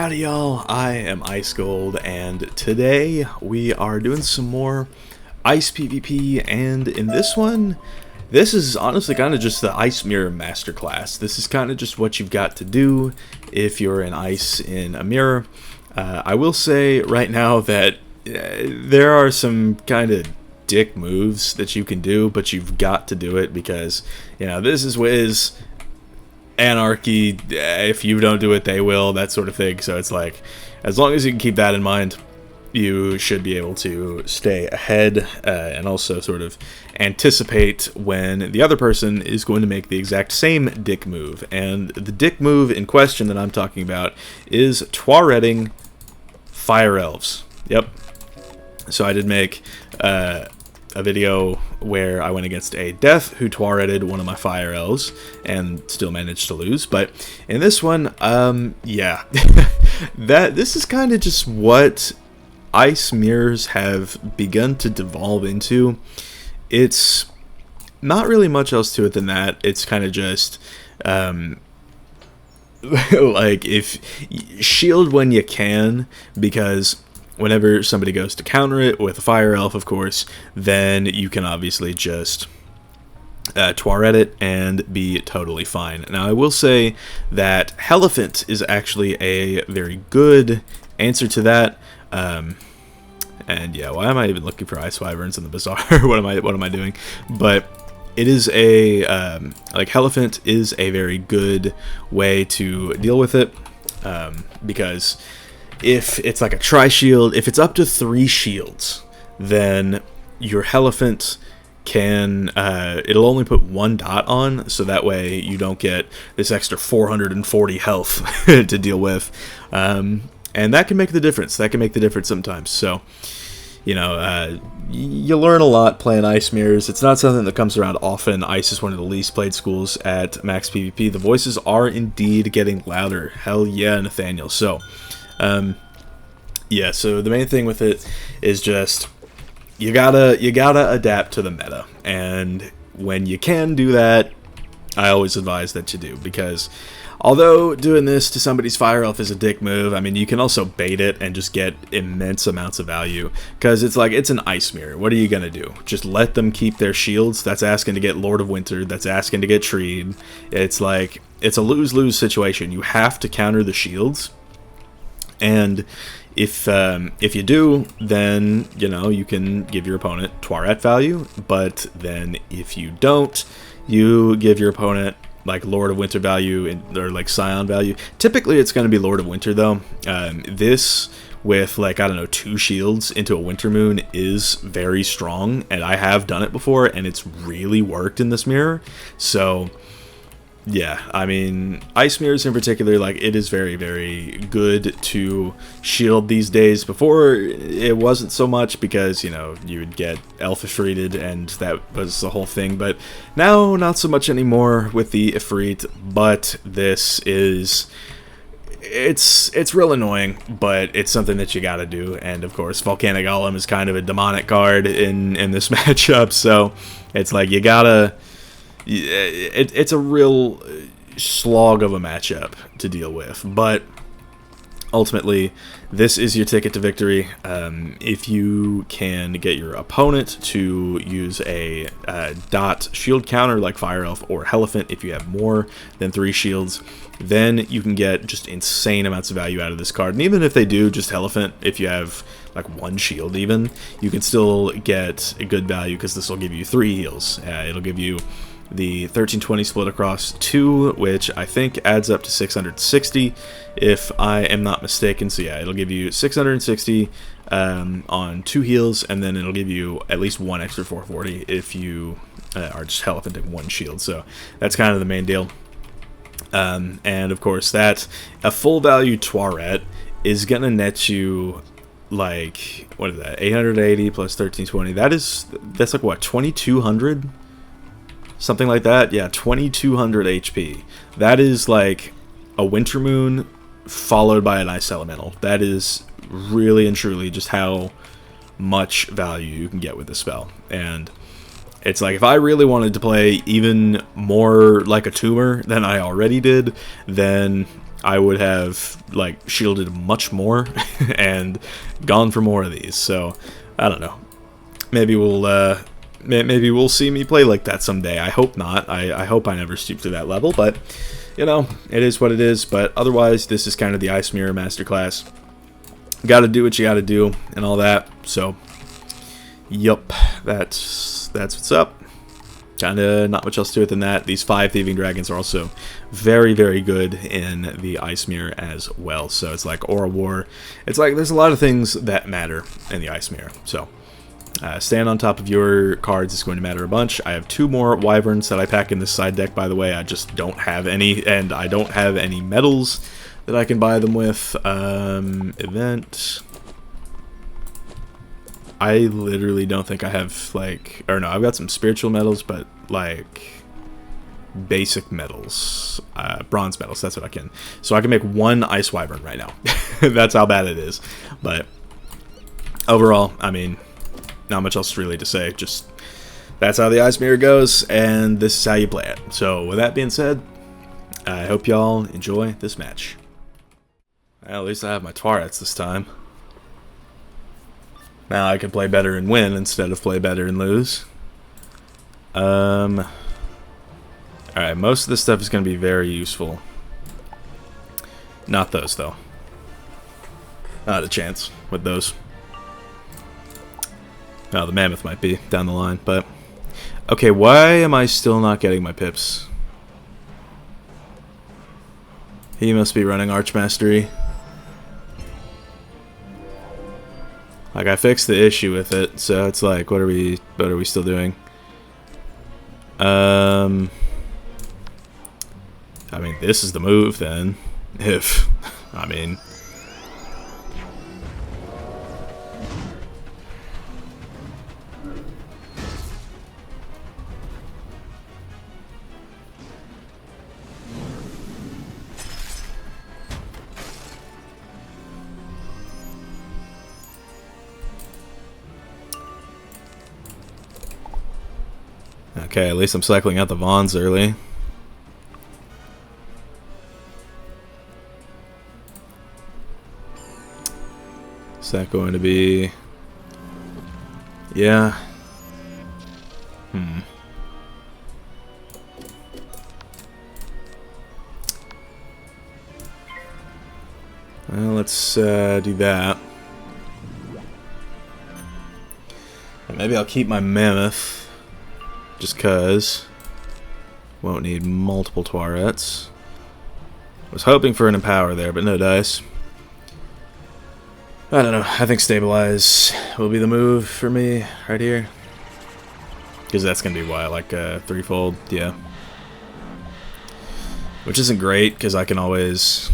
Howdy y'all, I am Ice Gold, and today we are doing some more Ice PvP, and in this one, this is honestly kind of just the Ice Mirror Masterclass. This is kind of just what you've got to do if you're in Ice in a mirror. I will say right now that there are some kind of dick moves that you can do, but you've got to do it because, you know, this is Wiz. Anarchy, if you don't do it, they will, that sort of thing. So it's like, as long as you can keep that in mind, you should be able to stay ahead and also sort of anticipate when the other person is going to make the exact same dick move. And the dick move in question that I'm talking about is Twaretting Fire Elves. Yep. So I did make a video where I went against a Death who Twaretted one of my Fire Elves and still managed to lose. But in this one, yeah, this is kind of just what Ice Mirrors have begun to devolve into. It's not really much else to it than that. It's kind of just like, if shield when you can, because whenever somebody goes to counter it with a Fire Elf, of course, then you can obviously just Twaret it and be totally fine. Now, I will say that Elephant is actually a very good answer to that. And yeah, why am I even looking for Ice Wyverns in the Bazaar? What am I doing? But it is a like, Elephant is a very good way to deal with it, because if it's like a tri-shield, if it's up to 3 shields, then your Elephant can, it'll only put 1 dot on, so that way you don't get this extra 440 health to deal with. And that can make the difference. That can make the difference sometimes. So, you know, you learn a lot playing Ice Mirrors. It's not something that comes around often. Ice is one of the least played schools at Max PvP. The voices are indeed getting louder. Hell yeah, Nathaniel. So, yeah, so the main thing with it is just you gotta adapt to the meta, and when you can do that, I always advise that you do, because although doing this to somebody's Fire Elf is a dick move, I mean, you can also bait it and just get immense amounts of value, because it's like, it's an Ice Mirror. What are you gonna do? Just let them keep their shields? That's asking to get Lord of Winter. That's asking to get treed. It's like, it's a lose-lose situation. You have to counter the shields. And if you do, then, you know, you can give your opponent Twaret value, but then if you don't, you give your opponent like Lord of Winter value or like Scion value. Typically it's going to be Lord of Winter though. This with, like, I don't know, 2 shields into a Winter Moon is very strong, and I have done it before and it's really worked in this mirror. So yeah, I mean, Ice Mirrors in particular, like, it is very, very good to shield these days. Before, it wasn't so much because, you know, you would get Elf Ifrited and that was the whole thing. But now, not so much anymore with the Ifrit, but this is, it's real annoying, but it's something that you gotta do. And of course, Volcanic Golem is kind of a demonic card in this matchup, so it's like, you gotta, it's a real slog of a matchup to deal with, but ultimately this is your ticket to victory. If you can get your opponent to use a dot shield counter like Fire Elf or Elephant, if you have more than 3 shields, then you can get just insane amounts of value out of this card. And even if they do just Elephant, if you have like 1 shield even, you can still get a good value, because this will give you 3 heals. It'll give you the 1320 split across 2, which I think adds up to 660, if I am not mistaken. So yeah, it'll give you 660 on 2 heals, and then it'll give you at least 1 extra 440 if you are just Elephant and 1 shield. So that's kind of the main deal. And of course, that a full value Twaret is gonna net you, like, what is that, 880 plus 1320? That's like, what, 2200? Something like that. Yeah, 2200 HP. That is like a Winter Moon followed by an Ice Elemental. That is really and truly just how much value you can get with this spell. And it's like, if I really wanted to play even more like a tumor than I already did, then I would have like shielded much more and gone for more of these. So I don't know. Maybe we'll see me play like that someday. I hope not. I hope I never stoop to that level. But you know, it is what it is. But otherwise, this is kind of the Ice Mirror Masterclass. Got to do what you got to do and all that. So, yup, that's what's up. Kinda not much else to it than that. These 5 Thieving Dragons are also very, very good in the Ice Mirror as well. So it's like Aura War. It's like there's a lot of things that matter in the Ice Mirror. So staying on top of your cards is going to matter a bunch. I have 2 more Wyverns that I pack in this side deck, by the way. I just don't have any, and I don't have any medals that I can buy them with. Event. I literally don't think I have, like, or no, I've got some spiritual medals, but, like, basic medals. Bronze medals, that's what I can. So I can make 1 Ice Wyvern right now. That's how bad it is. But overall, I mean, not much else really to say. Just, that's how the Ice Mirror goes, and this is how you play it. So with that being said, I hope y'all enjoy this match. Well, at least I have my Twarets this time. Now I can play better and win instead of play better and lose. Alright, most of this stuff is going to be very useful. Not those, though. Not a chance with those. No, the Mammoth might be down the line, but... Okay, why am I still not getting my pips? He must be running Archmastery. Like, I fixed the issue with it, so it's like, what are we still doing? I mean, this is the move, then. If, I mean... Okay, at least I'm cycling out the Vons early. Is that going to be... Yeah. Well, let's do that. And maybe I'll keep my Mammoth. Just cause won't need multiple Twarets. Was hoping for an Empower there, but no dice. I don't know. I think Stabilize will be the move for me right here. Because that's going to be why I like threefold, yeah. Which isn't great, because I can always...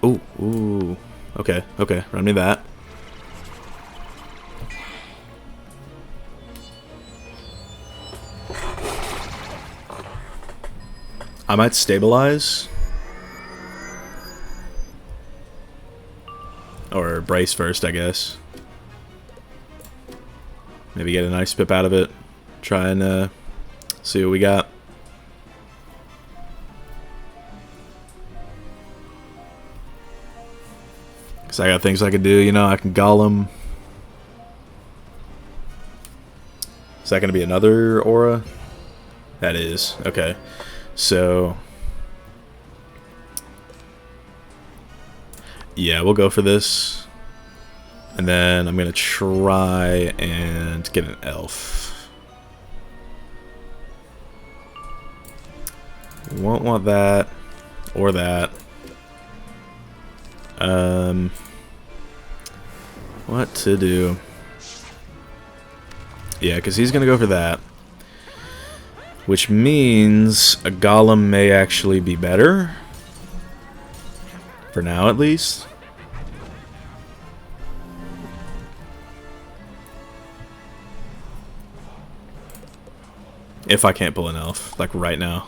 Ooh. Okay, run me that. I might Stabilize. Or Brace first, I guess. Maybe get a nice pip out of it. Try and see what we got. Because I got things I can do, you know, I can Golem. Is that going to be another Aura? That is. Okay. So... yeah, we'll go for this. And then I'm going to try and get an Elf. Won't want that. Or that. What to do? Yeah, because he's going to go for that. Which means a Golem may actually be better. For now, at least. If I can't pull an Elf, like right now.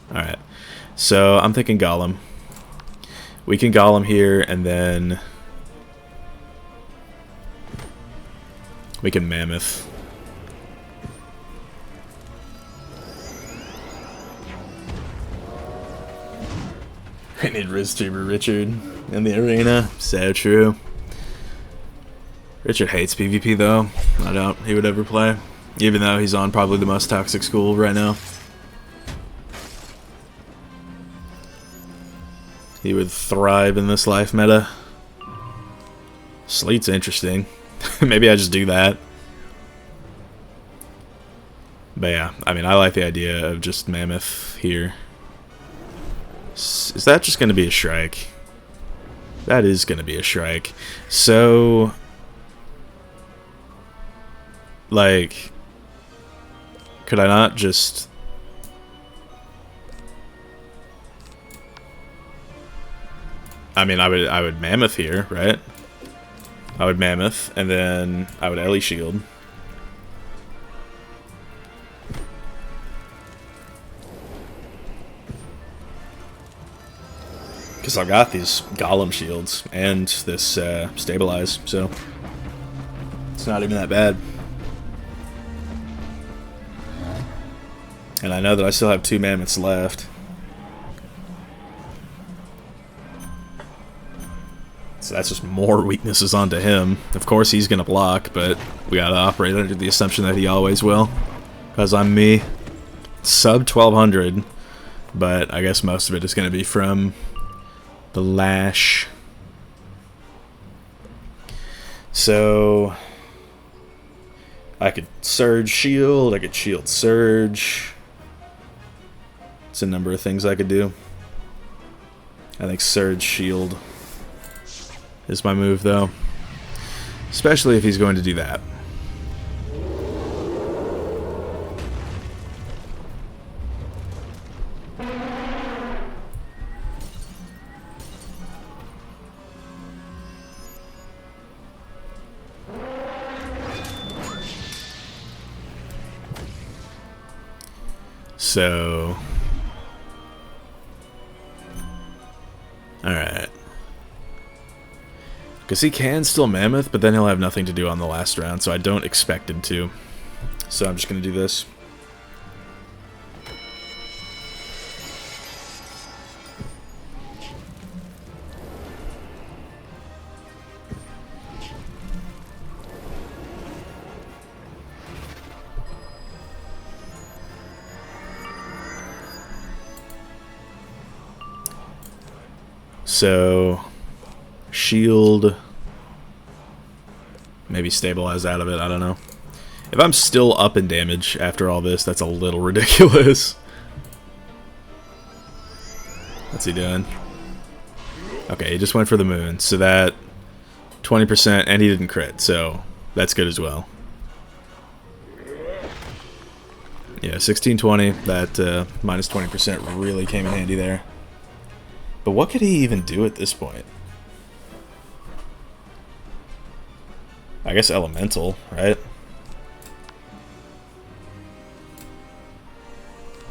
Alright. So, I'm thinking Golem. We can Golem here, and then... we can Mammoth. We need RizTuber Richard in the arena. So true. Richard hates PvP though. I doubt he would ever play. Even though he's on probably the most toxic school right now. He would thrive in this life meta. Sleet's interesting. Maybe I just do that. But yeah, I mean, I like the idea of just Mammoth here. Is that just going to be a Shrike? That is going to be a Shrike. So, like, could I not just... I mean, I would Mammoth here, right? I would Mammoth, and then I would Ellie Shield. Because I've got these Golem Shields and this Stabilize, so it's not even that bad. And I know that I still have 2 Mammoths left. So that's just more weaknesses onto him. Of course he's going to block, but we got to operate under the assumption that he always will. Because I'm me. Sub 1200, but I guess most of it is going to be from the Lash. So I could Surge Shield, I could Shield Surge. It's a number of things I could do. I think Surge Shield is my move, though. Especially if he's going to do that. So... alright. Because he can still Mammoth, but then he'll have nothing to do on the last round, so I don't expect him to. So I'm just going to do this. So... shield, maybe Stabilize out of it, I don't know. If I'm still up in damage after all this, that's a little ridiculous. What's he doing? Okay, he just went for the moon, so that 20%, and he didn't crit, so that's good as well. Yeah, 1620, that minus 20% really came in handy there. But what could he even do at this point? I guess Elemental, right?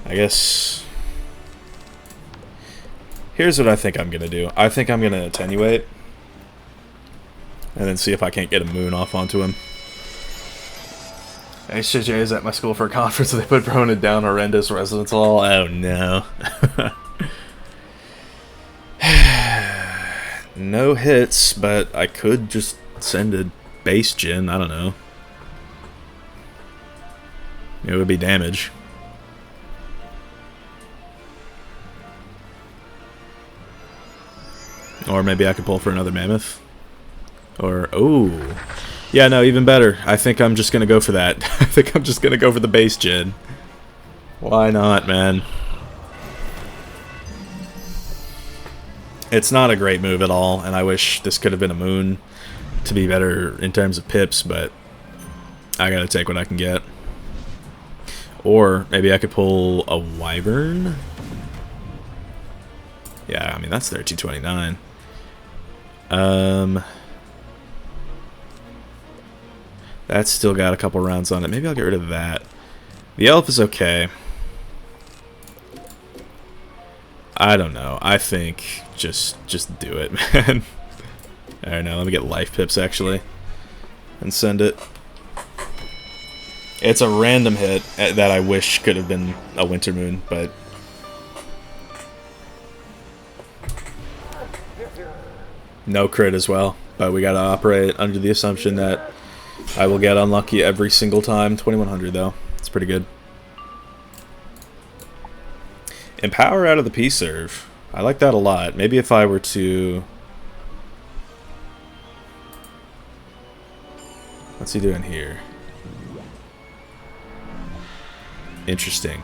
I guess... here's what I think I'm gonna do. I think I'm gonna Attenuate. And then see if I can't get a moon off onto him. HJJ is at my school for a conference and they put Ronan down horrendous residence hall. Oh no. No hits, but I could just send a base gen, I don't know. It would be damage. Or maybe I could pull for another Mammoth. Or, oh. Yeah, no, even better. I think I'm just gonna go for that. I think I'm just gonna go for the base gen. Why not, man? It's not a great move at all, and I wish this could have been a moon to be better in terms of pips, but I gotta take what I can get. Or maybe I could pull a Wyvern. Yeah, I mean that's 1329. That's still got a couple rounds on it. Maybe I'll get rid of that. The elf is okay. I don't know. I think just do it, man. Alright, now let me get life pips actually and send it. It's a random hit that I wish could have been a Winter Moon, but No crit as well, but we gotta operate under the assumption that I will get unlucky every single time. 2100 though. It's pretty good. Empower out of the P-serve. I like that a lot. Maybe if I were to... What's he doing here? Interesting.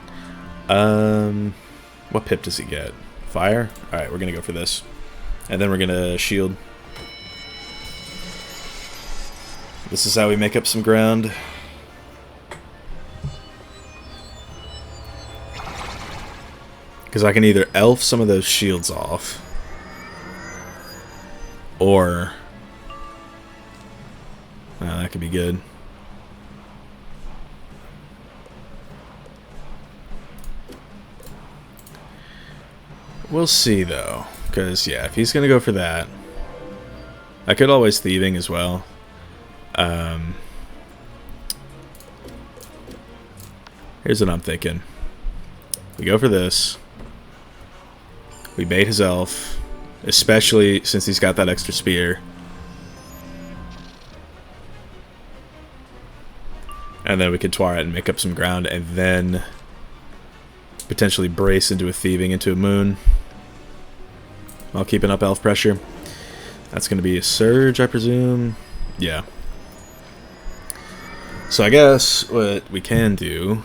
What pip does he get? Fire? Alright, we're gonna go for this. And then we're gonna shield. This is how we make up some ground. Because I can either elf some of those shields off, or that could be good. We'll see though, because yeah, if he's gonna go for that, I could always thieving as well. Here's what I'm thinking. We go for this. We bait his elf, especially since he's got that extra spear. And then we can Twar it and make up some ground, and then potentially brace into a thieving into a moon while keeping up elf pressure. That's going to be a surge, I presume. Yeah. So I guess what we can do...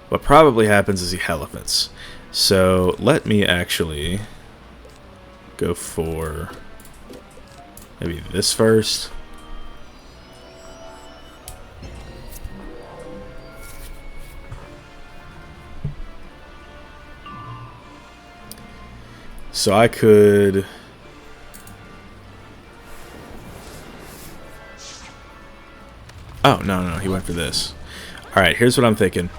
What probably happens is he elephants. So let me actually go for maybe this first. So I could... Oh, no, he went for this. Alright, here's what I'm thinking.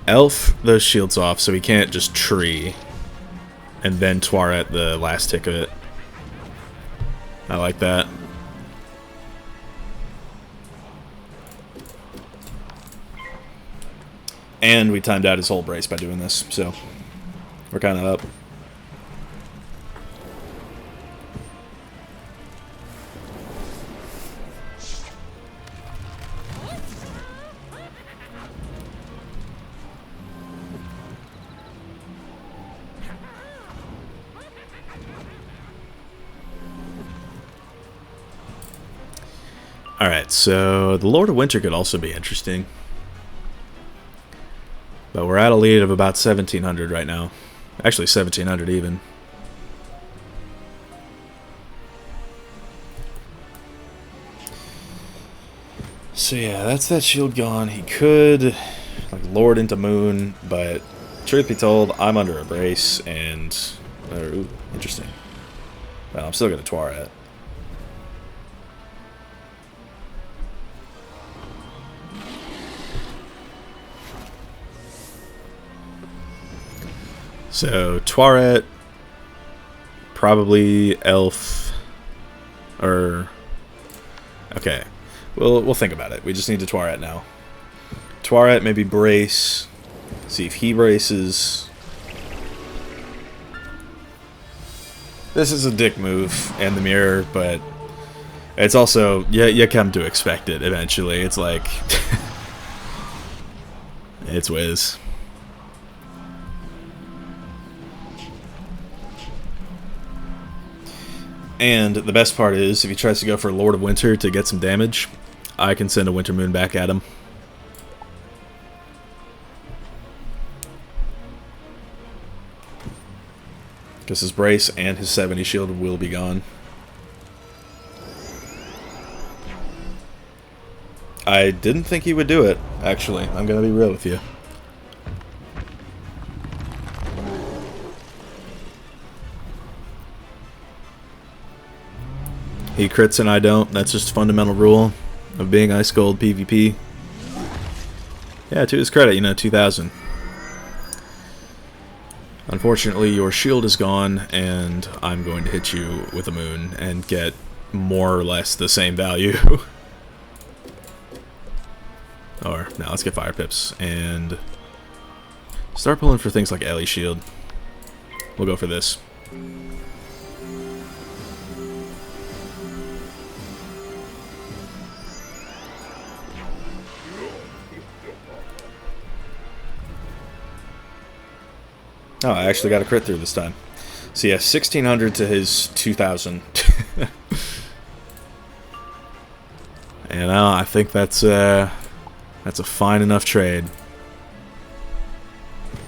Elf those shields off so he can't just tree, and then Twar at the last tick of it. I like that. And we timed out his whole brace by doing this, so we're kind of up. Alright, so the Lord of Winter could also be interesting. But we're at a lead of about 1700 right now. Actually 1700 even. So yeah, that's that shield gone. He could like Lord into Moon, but truth be told, I'm under a brace and... ooh, interesting. Well, I'm still going to Twar it. So, Twaret, probably Elf, or... Okay, we'll think about it. We just need to Twaret now. Twaret, maybe brace, see if he braces. This is a dick move, and the mirror, but it's also, you come to expect it eventually. It's like... it's Wiz. And the best part is, if he tries to go for Lord of Winter to get some damage, I can send a Winter Moon back at him. Because his brace and his 70 shield will be gone. I didn't think he would do it, actually. I'm going to be real with you. He crits and I don't. That's just a fundamental rule of being ice cold PvP. Yeah, to his credit, you know, 2000. Unfortunately, your shield is gone, and I'm going to hit you with a moon and get more or less the same value. Or, now let's get fire pips and start pulling for things like Ellie shield. We'll go for this. Oh, I actually got a crit through this time. So yeah, 1,600 to his 2,000. And I think that's a fine enough trade.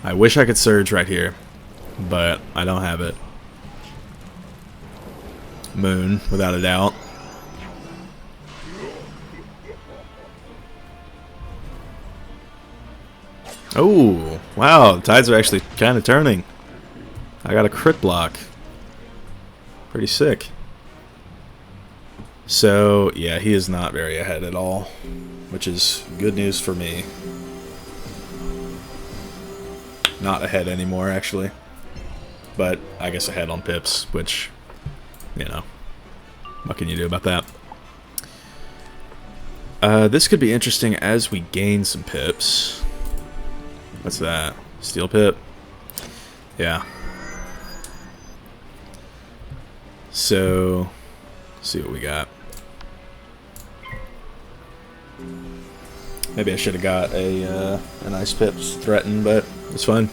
I wish I could surge right here, but I don't have it. Moon, without a doubt. Oh, wow, the tides are actually kind of turning. I got a crit block. Pretty sick. So, yeah, he is not very ahead at all, which is good news for me. Not ahead anymore, actually. But I guess ahead on pips, which, you know, what can you do about that? This could be interesting as we gain some pips. What's that? Steel pip? Yeah. So, let's see what we got. Maybe I should have got a nice pips threatened, but it's fine.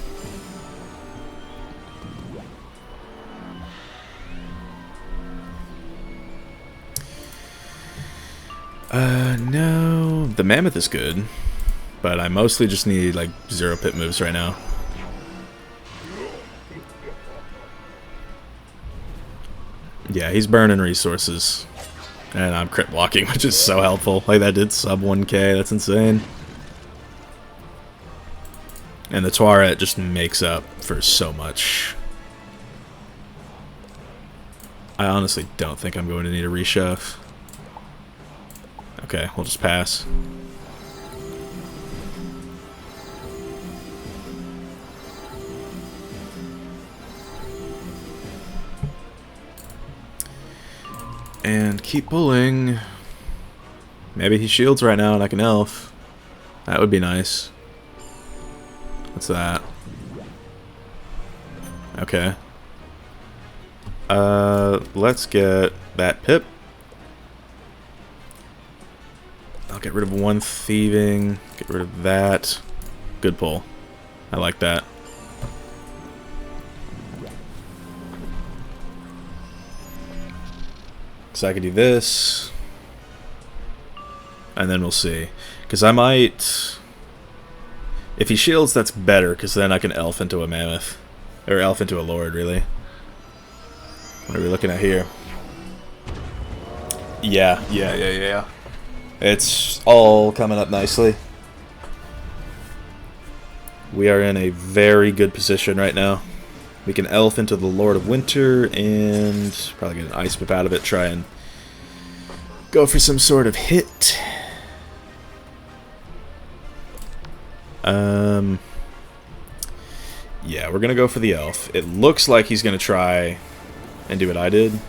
No, the mammoth is good, but I mostly just need like 0 pip moves right now. Yeah, he's burning resources, and I'm crit blocking, which is so helpful. Like, that did sub 1k, that's insane. And the Twaret just makes up for so much. I honestly don't think I'm going to need a reshove. Okay, we'll just pass. And keep pulling. Maybe he shields right now and I can elf. That would be nice. What's that? Okay. Let's get that pip. I'll get rid of 1 thieving. Get rid of that. Good pull. I like that. So I could do this. And then we'll see. Because I might... If he shields, that's better, because then I can elf into a mammoth. Or elf into a lord, really. What are we looking at here? Yeah. It's all coming up nicely. We are in a very good position right now. We can elf into the Lord of Winter and probably get an ice whip out of it. Try and go for some sort of hit. Yeah, we're gonna go for the elf. It looks like he's gonna try and do what I did.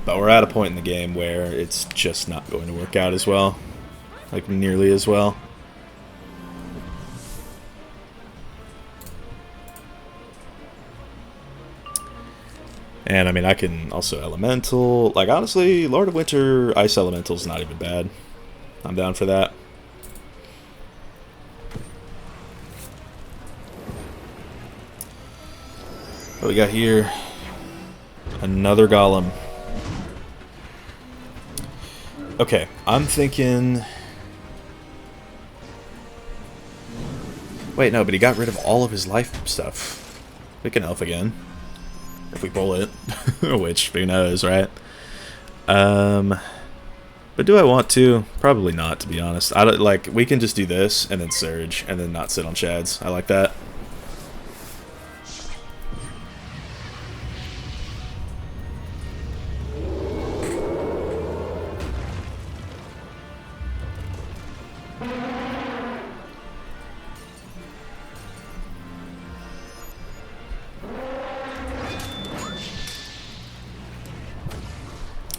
But we're at a point in the game where it's just not going to work out as well. Like, nearly as well. And, I mean, I can also elemental. Like, honestly, Lord of Winter Ice Elemental is not even bad. I'm down for that. What we got here? Another golem. Okay, I'm thinking... Wait, no, but he got rid of all of his life stuff. We can elf again. If we pull it. Which, who knows, right? But do I want to? Probably not, to be honest. I don't, like, we can just do this, and then surge, and then not sit on shads. I like that.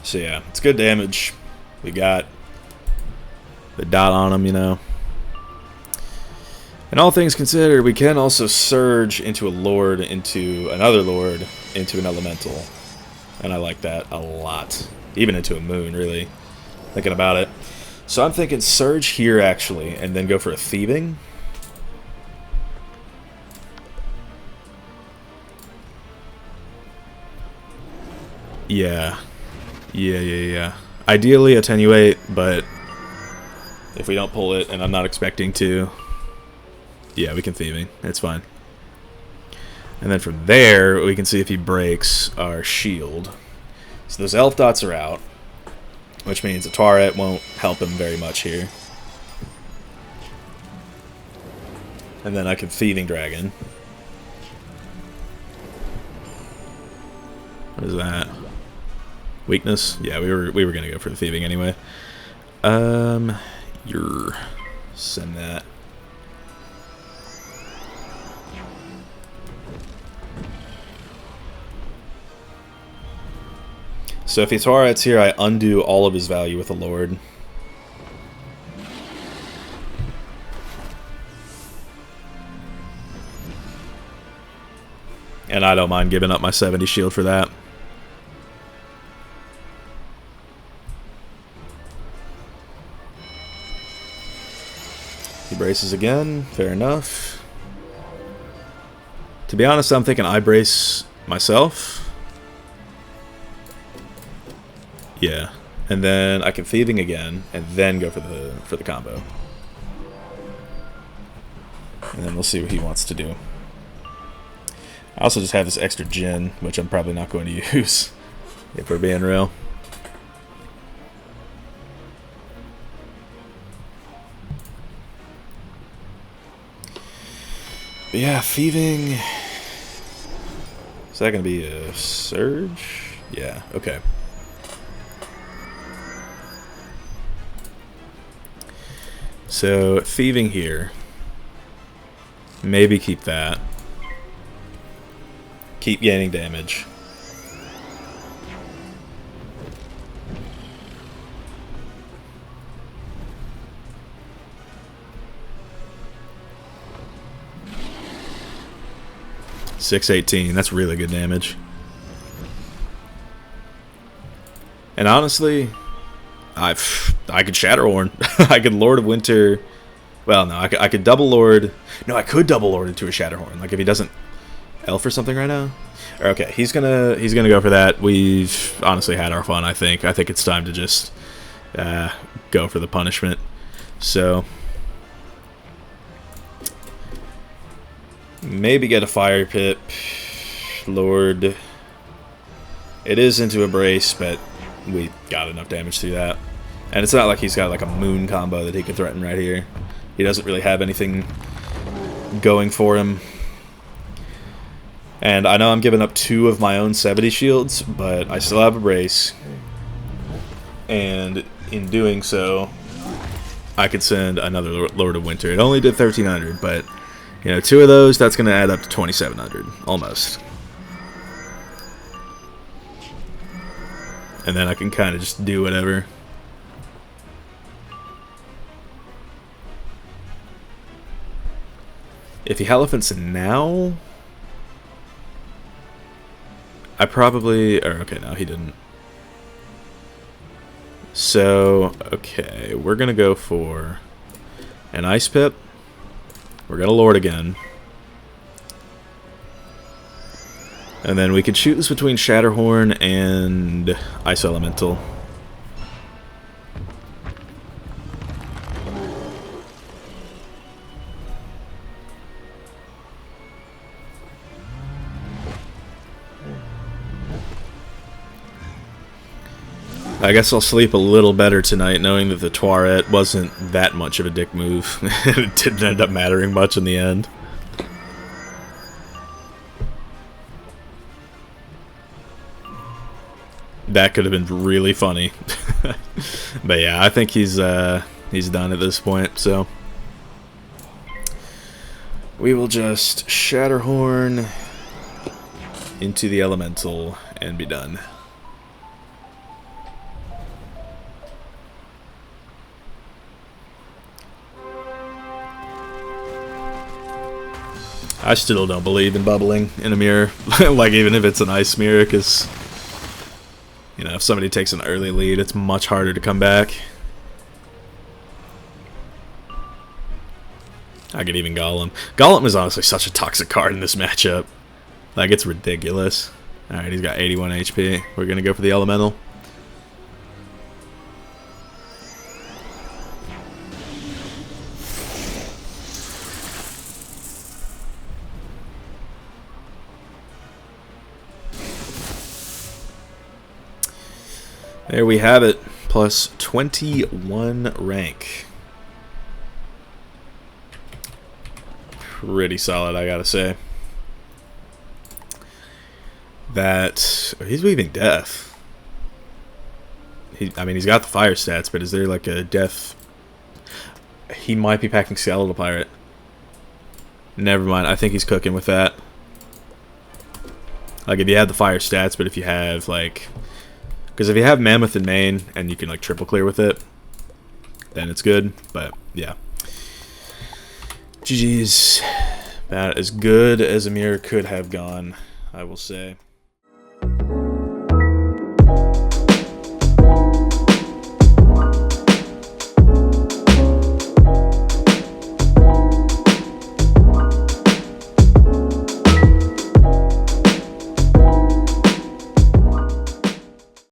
So yeah, it's good damage. We got the dot on him, you know. And all things considered, we can also surge into a lord, into another lord, into an elemental. And I like that a lot. Even into a moon, really. Thinking about it. So I'm thinking surge here, actually, and then go for a thieving. Yeah. Yeah. Ideally attenuate, but if we don't pull it, and I'm not expecting to, yeah, we can thieving. It's fine. And then from there, we can see if he breaks our shield. So those elf dots are out, which means a turret won't help him very much here. And then I can thieving dragon. What is that? Weakness? Yeah, we were gonna go for the thieving anyway. Send that. So if he turrets here, I undo all of his value with a lord. And I don't mind giving up my 70 shield for that. He braces again. Fair enough. To be honest, I'm thinking I brace myself. Yeah. And then I can thieving again, and then go for the combo. And then we'll see what he wants to do. I also just have this extra gin, which I'm probably not going to use, if we're being real. But yeah, thieving. Is that going to be a surge? Yeah, okay. So, thieving here. Maybe keep that. Keep gaining damage. $618. That's really good damage. And honestly, I could Shatterhorn. I could Lord of Winter. Well, no, I could double Lord. No, I could double Lord into a Shatterhorn. Like if he doesn't elf or something right now. Okay, he's gonna go for that. We've honestly had our fun. I think it's time to just go for the punishment. So maybe get a fire pit, Lord. It is into a brace, but we got enough damage through that. And it's not like he's got like a moon combo that he can threaten right here. He doesn't really have anything going for him. And I know I'm giving up 2 of my own 70 shields, but I still have a brace. And in doing so, I could send another Lord of Winter. It only did 1,300, but you know, 2 of those, that's going to add up to 2,700, almost. And then I can kind of just do whatever. If he Hierophants now, I probably... Or, okay, no, he didn't. So, okay, we're going to go for an Ice Pip. We're going to Lord again. And then we could choose between Shatterhorn and Ice Elemental. I guess I'll sleep a little better tonight knowing that the Tuaret wasn't that much of a dick move. It didn't end up mattering much in the end. That could have been really funny. But yeah, I think he's done at this point, so we will just Shatterhorn into the Elemental and be done. I still don't believe in bubbling in a mirror. Like, even if it's an ice mirror, because, you know, if somebody takes an early lead, it's much harder to come back. I could even Golem. Golem is honestly such a toxic card in this matchup. Like, it's ridiculous. Alright, he's got 81 HP. We're going to go for the Elemental. There we have it. Plus 21 rank. Pretty solid, I gotta say. That he's weaving death. I mean, he's got the fire stats, but is there like a death? He might be packing Skeletal Pirate. Never mind. I think he's cooking with that. Like, if you have the fire stats, but if you have like, because if you have Mammoth in main and you can like triple clear with it, then it's good. But yeah. GG's. About as good as a mirror could have gone, I will say.